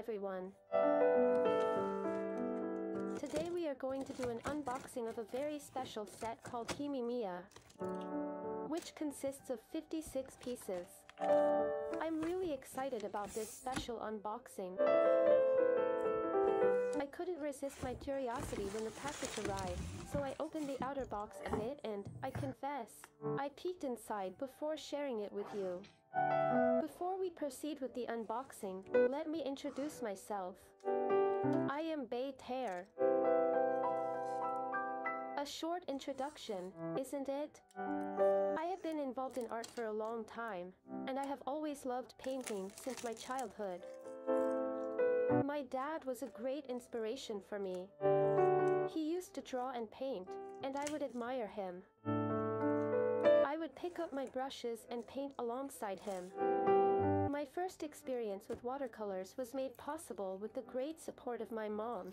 everyone. Today we are going to do an unboxing of a very special set called Himi Gouache, which consists of 56 pieces. I'm really excited about this special unboxing. I couldn't resist my curiosity when the package arrived, so I opened the outer box a bit and, I confess, I peeked inside before sharing it with you. Before we proceed with the unboxing, let me introduce myself. I am Bihter. A short introduction, isn't it? I have been involved in art for a long time, and I have always loved painting since my childhood. My dad was a great inspiration for me. He used to draw and paint, and I would admire him. I would pick up my brushes and paint alongside him. My first experience with watercolors was made possible with the great support of my mom.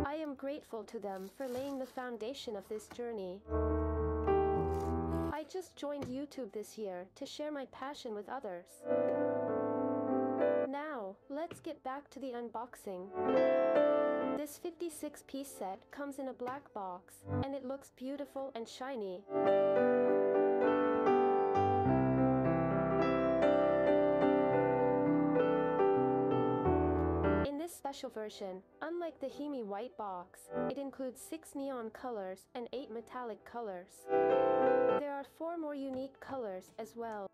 I am grateful to them for laying the foundation of this journey. I just joined YouTube this year to share my passion with others. Now, let's get back to the unboxing. This 56-piece set comes in a black box, and it looks beautiful and shiny. In this special version, unlike the Himi white box, it includes 6 neon colors and 8 metallic colors. There are 4 more unique colors as well.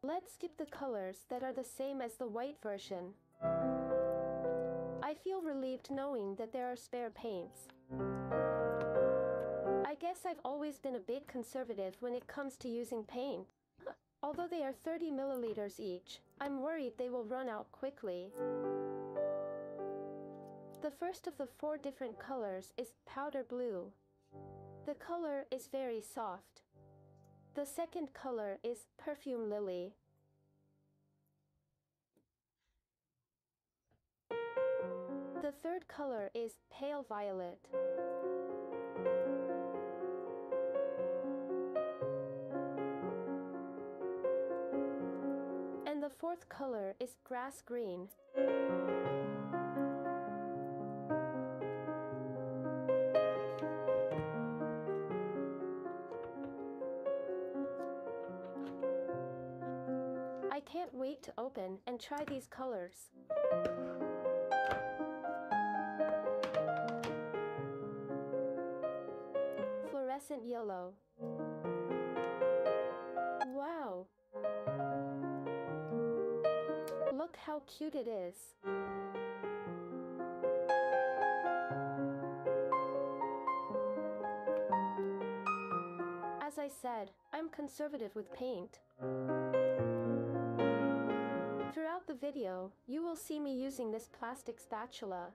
Let's skip the colors that are the same as the white version. I feel relieved knowing that there are spare paints. I guess I've always been a bit conservative when it comes to using paint. Although they are 30 milliliters each, I'm worried they will run out quickly. The first of the 4 different colors is powder blue. The color is very soft. The second color is perfume lily. The third color is pale violet. And the fourth color is grass green. I can't wait to open and try these colors. Fluorescent yellow. Wow! Look how cute it is. As I said, I'm conservative with paint. Throughout the video, you will see me using this plastic spatula.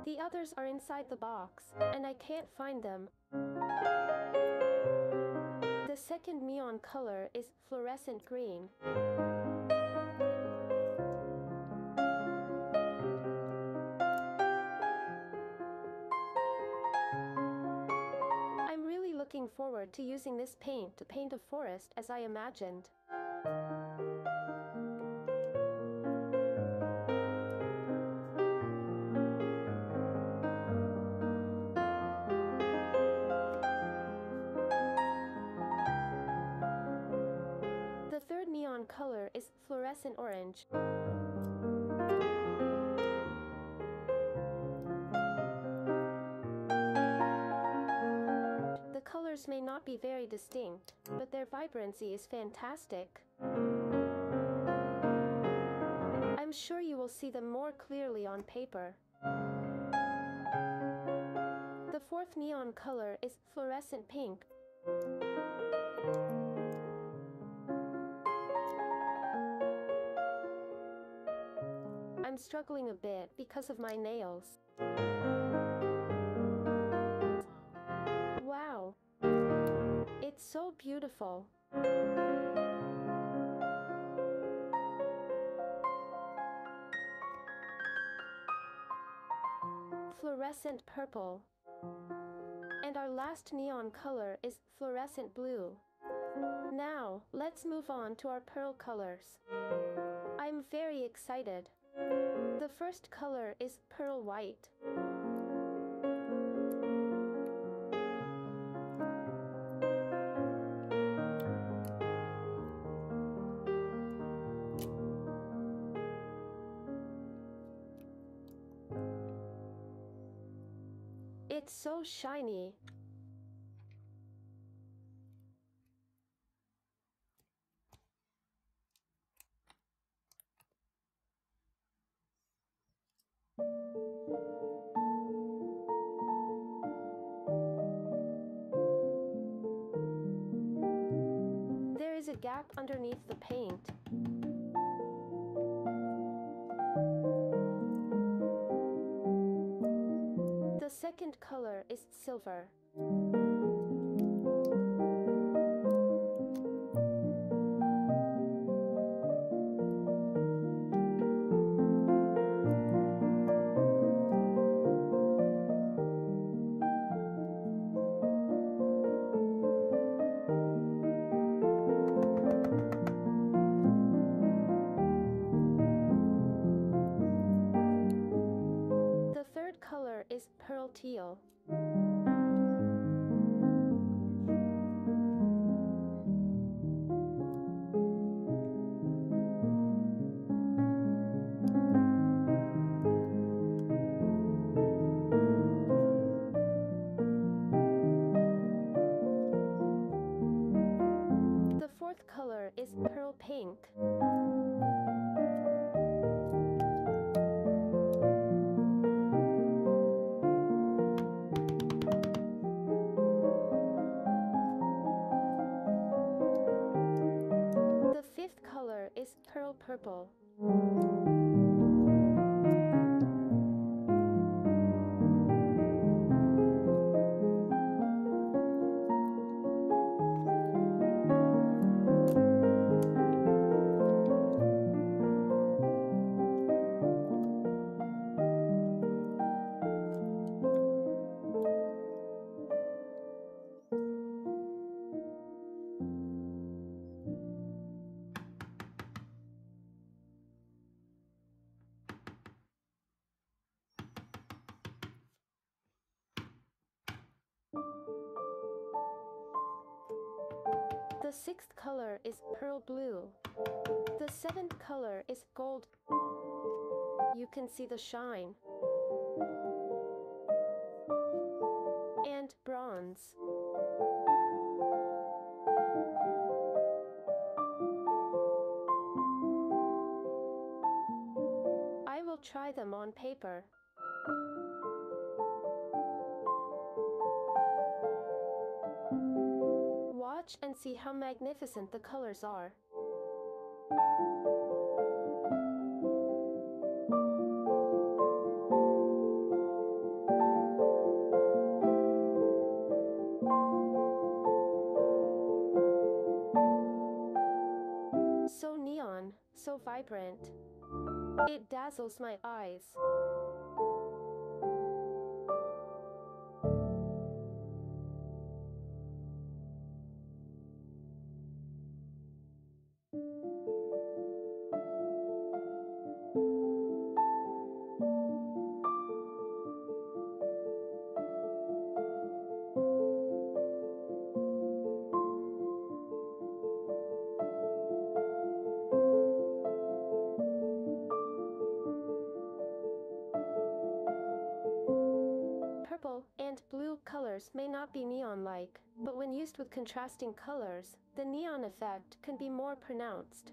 The others are inside the box, and I can't find them. The second neon color is fluorescent green. I'm really looking forward to using this paint to paint a forest as I imagined. The third neon color is fluorescent orange. The colors may not be very distinct, but their vibrancy is fantastic. I'm sure you will see them more clearly on paper. fourth neon color is fluorescent pink. I'm struggling a bit because of my nails. Wow! It's so beautiful. Fluorescent purple. And our last neon color is fluorescent blue. Now, let's move on to our pearl colors. I'm very excited. The first color is pearl white. It's so shiny. There is a gap underneath the paint. The second color is silver. The third color is pearl teal. The fourth color is pearl pink. The fifth color is pearl purple. The sixth color is pearl blue. The seventh color is gold. You can see the shine. And bronze. I will try them on paper. Watch and see how magnificent the colors are. So neon, so vibrant. It dazzles my eyes. Purple and blue colors may not be neon-like, but when used with contrasting colors, the neon effect can be more pronounced.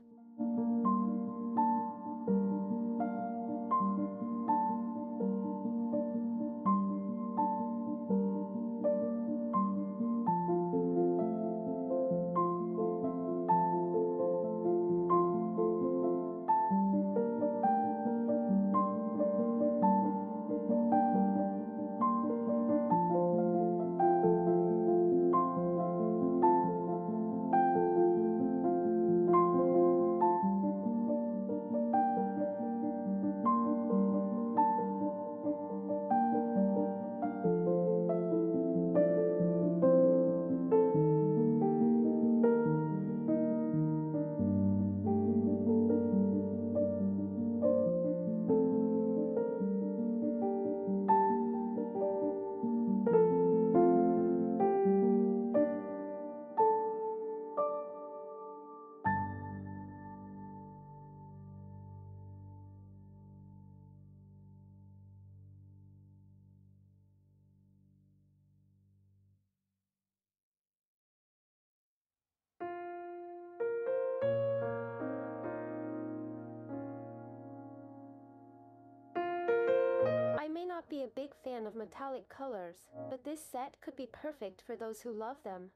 not be a big fan of metallic colors, but this set could be perfect for those who love them.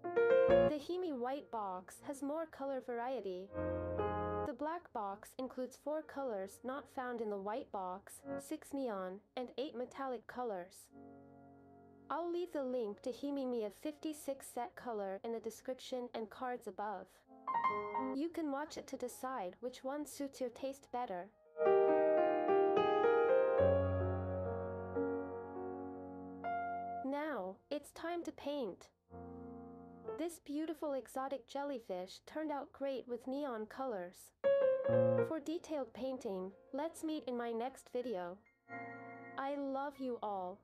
The Himi white box has more color variety. The black box includes 4 colors not found in the white box, 6 neon, and 8 metallic colors. I'll leave the link to Himi Mia 56 set color in the description and cards above. You can watch it to decide which one suits your taste better. Now, it's time to paint. This beautiful exotic jellyfish turned out great with neon colors. For detailed painting, let's meet in my next video. I love you all.